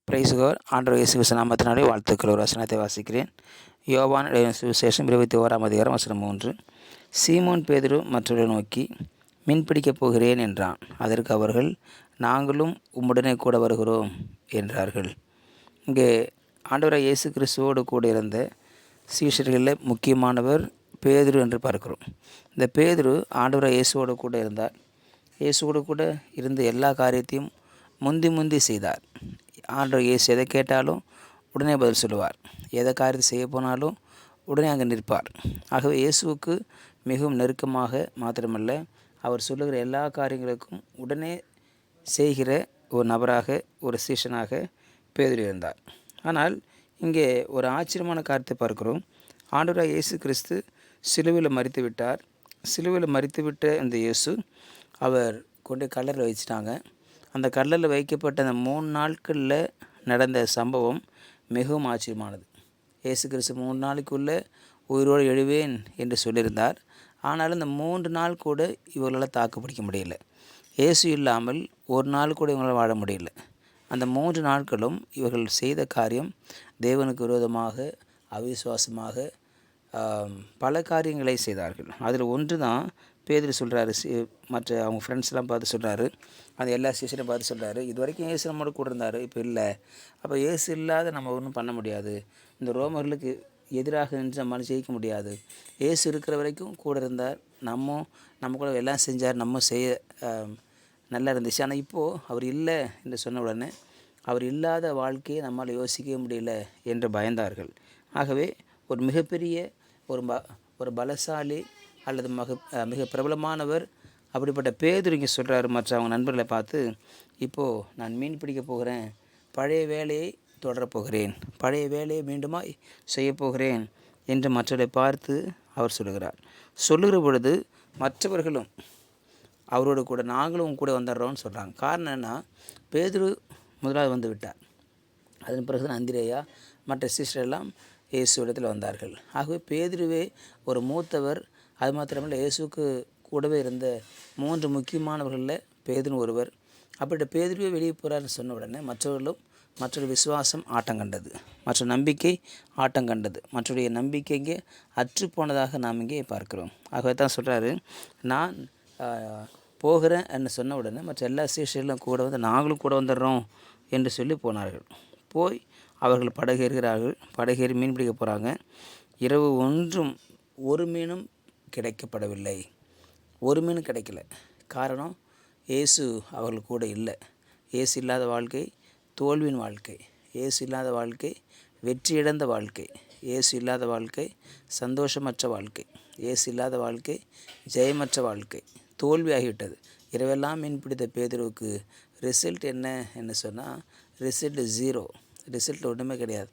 Price God. ஆண்டவர் இயேசு கிறிஸ்து நாமத்தினாலே வாழ்த்துக்கள். ஒரு வசனத்தை வாசிக்கிறேன். யோவான் சுவிசேஷம் 21 வசனம் 3. சீமோன் பேதுரு மற்றவர்களை நோக்கி, மீன் பிடிக்கப் போகிறேன் என்றான். அதற்கு அவர்கள், நாங்களும் உம்முடனே கூட வருகிறோம் என்றார்கள். இங்கே ஆண்டவராக இயேசு கிறிஸ்துவோடு கூட இருந்த சீஷர்களில் முக்கியமானவர் பேதுரு என்று பார்க்கிறோம். இந்த பேதுரு ஆண்டவராக இயேசுவோடு கூட இருந்தார். இயேசுவோடு கூட இருந்த எல்லா காரியத்தையும் முந்தி செய்தார். ஆண்டவர் இயேசு எதை கேட்டாலும் உடனே பதில் சொல்லுவார். எதை காரியத்தை செய்ய போனாலும் உடனே அங்கே நிற்பார். ஆகவே இயேசுவுக்கு மிகவும் நெருக்கமாக மாத்திரமல்ல, அவர் சொல்லுகிற எல்லா காரியங்களுக்கும் உடனே செய்கிற ஒரு நபராக, ஒரு சீஷனாக பேதுரு இருந்தார். ஆனால் இங்கே ஒரு ஆச்சரியமான காரியத்தை பார்க்கிறோம். ஆண்டவராக இயேசு கிறிஸ்து சிலுவையில் மரித்து விட்டார். சிலுவையில் மரித்துவிட்ட இந்த இயேசு அவர் கொண்டு கல்லறையில் வச்சுட்டாங்க. அந்த கல்லறையில் வைக்கப்பட்ட அந்த 3 நாட்களில் நடந்த சம்பவம் மிகவும் ஆச்சரியமானது. இயேசு கிறிஸ்து 3 நாளைக்குள்ளே உயிரோடு எழுவேன் என்று சொல்லியிருந்தார். ஆனாலும் இந்த 3 நாள் கூட இவர்களால் தாக்கு பிடிக்க முடியல. இயேசு இல்லாமல் ஒரு நாள் கூட இவங்களால் வாழ முடியல. அந்த 3 நாட்களும் இவர்கள் செய்த காரியம் தேவனுக்கு விரோதமாக, அவிசுவாசமாக பல காரியங்களை செய்தார்கள். அதில் ஒன்று தான் பேதுரு சொல்கிறாரு. மற்ற அவங்க ஃப்ரெண்ட்ஸ்லாம் பார்த்து சொல்கிறாரு, அந்த எல்லா சீஷரையும் பார்த்து சொல்கிறாரு, இது வரைக்கும் இயேசு நம்மோட கூட இருந்தார், இப்போ இல்லை. அப்போ இயேசு இல்லாத நம்ம ஒன்றும் பண்ண முடியாது. இந்த ரோமர்களுக்கு எதிராக நின்று நம்மளால் ஜெயிக்க முடியாது. இயேசு இருக்கிற வரைக்கும் கூட இருந்தார், நம்ம கூட எல்லாம் செஞ்சார், நம்ம செய்ய நல்லா இருந்துச்சு. ஆனால் இப்போது அவர் இல்லை என்று சொன்ன உடனே அவர் இல்லாத வாழ்க்கையை நம்மால் யோசிக்கவே முடியல என்று பயந்தார்கள். ஆகவே ஒரு மிகப்பெரிய ஒரு பலசாலி அல்லது மிக பிரபலமானவர் அப்படிப்பட்ட பேதுரு இங்கே சொல்கிறாரு மற்ற அவங்க நண்பர்களை பார்த்து, இப்போது நான் மீன் பிடிக்க போகிறேன், பழைய வேலையை தொடரப்போகிறேன், பழைய வேலையை மீண்டுமாய் செய்யப்போகிறேன் என்று மற்றவர்களை பார்த்து அவர் சொல்லுகிற பொழுது மற்றவர்களும் அவரோடு கூட நாங்களும் கூட வந்துடுறோம்னு சொல்கிறாங்க. காரணம் என்ன? பேதுரு முதலாவது வந்து விட்டார். அதன் பிறகு தான் அந்திரேயா மற்ற சிஸ்டரெல்லாம் இயேசு இடத்தில் வந்தார்கள். ஆகவே பேதுருவே ஒரு மூத்தவர். அது மாத்திரமல்ல, இயேசுக்கு கூடவே இருந்த 3 முக்கியமானவர்களில் பேதுரு ஒருவர். அப்படிப்பட்ட பேதுருவே வெளியே போகிறார்னு சொன்ன உடனே மற்றொரு விசுவாசம் ஆட்டம் கண்டது, மற்ற நம்பிக்கை ஆட்டம் கண்டது. மற்றொடைய நம்பிக்கை இங்கே அற்றுப்போனதாக நாம் இங்கே பார்க்கிறோம். ஆகவே தான் சொல்கிறாரு, நான் போகிறேன் என்று சொன்ன உடனே மற்ற எல்லா சீஷர்களும் கூட வந்து நாங்களும் கூட வந்துடுறோம் என்று சொல்லி போனார்கள். போய் அவர்கள் படகேறி மீன் பிடிக்க போகிறாங்க. இரவு ஒன்றும் ஒரு மீனும் கிடைக்கப்படவில்லை. ஒரு மீனும் கிடைக்கல. காரணம், இயேசு அவர்கள் கூட இல்லை. இயேசு இல்லாத வாழ்க்கை தோல்வியின் வாழ்க்கை. இயேசு இல்லாத வாழ்க்கை வெற்றியிழந்த வாழ்க்கை. இயேசு இல்லாத வாழ்க்கை சந்தோஷமற்ற வாழ்க்கை. இயேசு இல்லாத வாழ்க்கை ஜெயமற்ற வாழ்க்கை. தோல்வியாகிவிட்டது. இரவெல்லாம் மீன் பிடித்த பேதுருவுக்கு ரிசல்ட் என்ன சொன்னால், ரிசல்ட் 0. ரிசல்ட் ஒன்றுமே கிடையாது.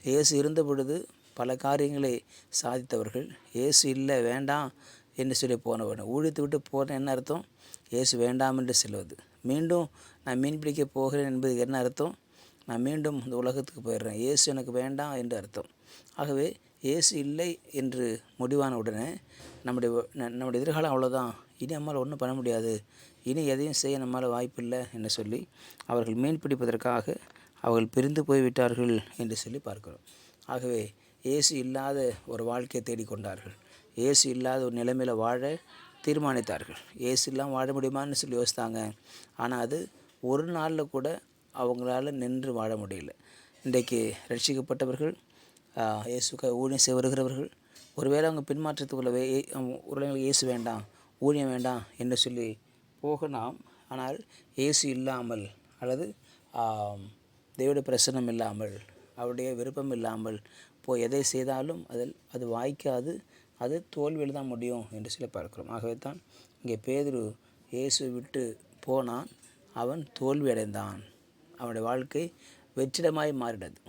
இயேசு இருந்த பொழுது பல காரியங்களை சாதித்தவர்கள், இயேசு இல்லை வேண்டாம் என்று சொல்லி போனவர்கள், ஊழித்து விட்டு போன என்ன அர்த்தம்? இயேசு வேண்டாம் என்று சொல்வது. மீண்டும் நான் மீன் பிடிக்க போகிறேன் என்பது என்ன அர்த்தம்? நான் மீண்டும் இந்த உலகத்துக்கு போயிடுறேன், இயேசு எனக்கு வேண்டாம் என்று அர்த்தம். ஆகவே இயேசு இல்லை என்று முடிவான உடனே நம்முடைய எதிர்காலம் அவ்வளோதான், இனி நம்மளால் ஒன்றும் பண்ண முடியாது, இனி எதையும் செய்ய நம்மளால் வாய்ப்பில்லை என்று சொல்லி அவர்கள் மீன் பிடிப்பதற்காக அவர்கள் பிரிந்து போய்விட்டார்கள் என்று சொல்லி பார்க்கிறோம். ஆகவே இயேசு இல்லாத ஒரு வாழ்க்கையை தேடிக்கொண்டார்கள். இயேசு இல்லாத ஒரு நிலைமையில் வாழ தீர்மானித்தார்கள். இயேசு இல்லாமல் வாழ முடியுமான்னு சொல்லி யோசித்தாங்க. ஆனால் அது ஒரு நாளில் கூட அவங்களால நின்று வாழ முடியல. இன்றைக்கு ரட்சிக்கப்பட்டவர்கள், இயேசுக்கு ஊழியம் செய்ய வருகிறவர்கள், ஒருவேளை அவங்க பின்மாற்றத்துக்குள்ளவே ஒருவேளை இயேசு வேண்டாம், ஊழியம் வேண்டாம் என்று சொல்லி போகலாம். ஆனால் இயேசு இல்லாமல் அல்லது தேவனுடைய பிரசன்னம் இல்லாமல், அவருடைய விருப்பம் இல்லாமல் போய் எதை செய்தாலும் அது வாய்க்காது, அது தோல்வியில் தான் முடியும் என்று சொல்லி பார்க்கிறோம். ஆகவே தான் இங்கே பேதுரு இயேசு விட்டு போனான், அவன் தோல்வி அடைந்தான். அவனுடைய வாழ்க்கை வெற்றிடமாய் மாறினது.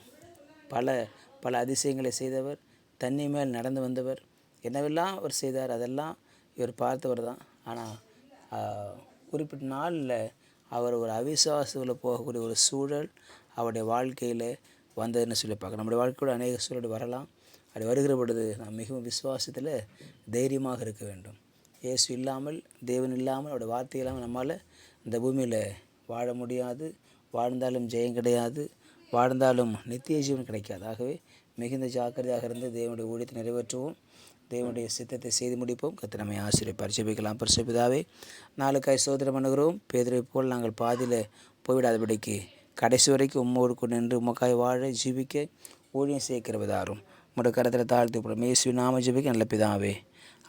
பல அதிசயங்களை செய்தவர், தண்ணி மேல் நடந்து வந்தவர், என்னவெல்லாம் அவர் செய்தார் அதெல்லாம் இவர் பார்த்தவர் தான். ஆனால் குறிப்பிட்ட நாளில் அவர் ஒரு அவிசுவாசத்தில் போகக்கூடிய ஒரு சூழல் அவருடைய வாழ்க்கையில் வந்ததுன்னு சொல்லி பார்க்க. நம்முடைய வாழ்க்கையோட அநேக சூழல் வரலாம். அப்படி வருகிற பொழுது நாம் மிகவும் விசுவாசத்தில் தைரியமாக இருக்க வேண்டும். இயேசு இல்லாமல், தேவன் இல்லாமல், அவருடைய வார்த்தை இல்லாமல் நம்மால் இந்த பூமியில் வாழ முடியாது. வாழ்ந்தாலும் ஜெயம் கிடையாது, வாழ்ந்தாலும் நித்திய ஜீவன் கிடைக்காது. ஆகவே மிகுந்த ஜாக்கிரதையாக இருந்து தேவனுடைய ஊழியத்தை நிறைவேற்றுவோம். தேவனுடைய சித்தத்தை செய்து முடிப்போம். கர்த்தர் நம்மை ஆசீர்வதிப்பார். ஜெபிக்கலாம். பரிசுத்த பிதாவே, நாளுக்காய் சோதனை பண்ணுகிறோம். பேதுருவை போல் நாங்கள் பாதியில் போய்விடாதபடிக்கு கடைசி வரைக்கும் உம்மோடு கொண்டு நின்று உமக்காய் வாழ ஜீவிக்க ஊழியம் சேர்க்கிறவதாரும் உங்களுடைய கரத்தில் தாழ்த்தி இயேசுவின் நாம ஜெபிக்க நல்ல பிதாவே.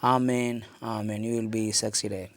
ஆமேன். ஆமேன். You will be succeeded.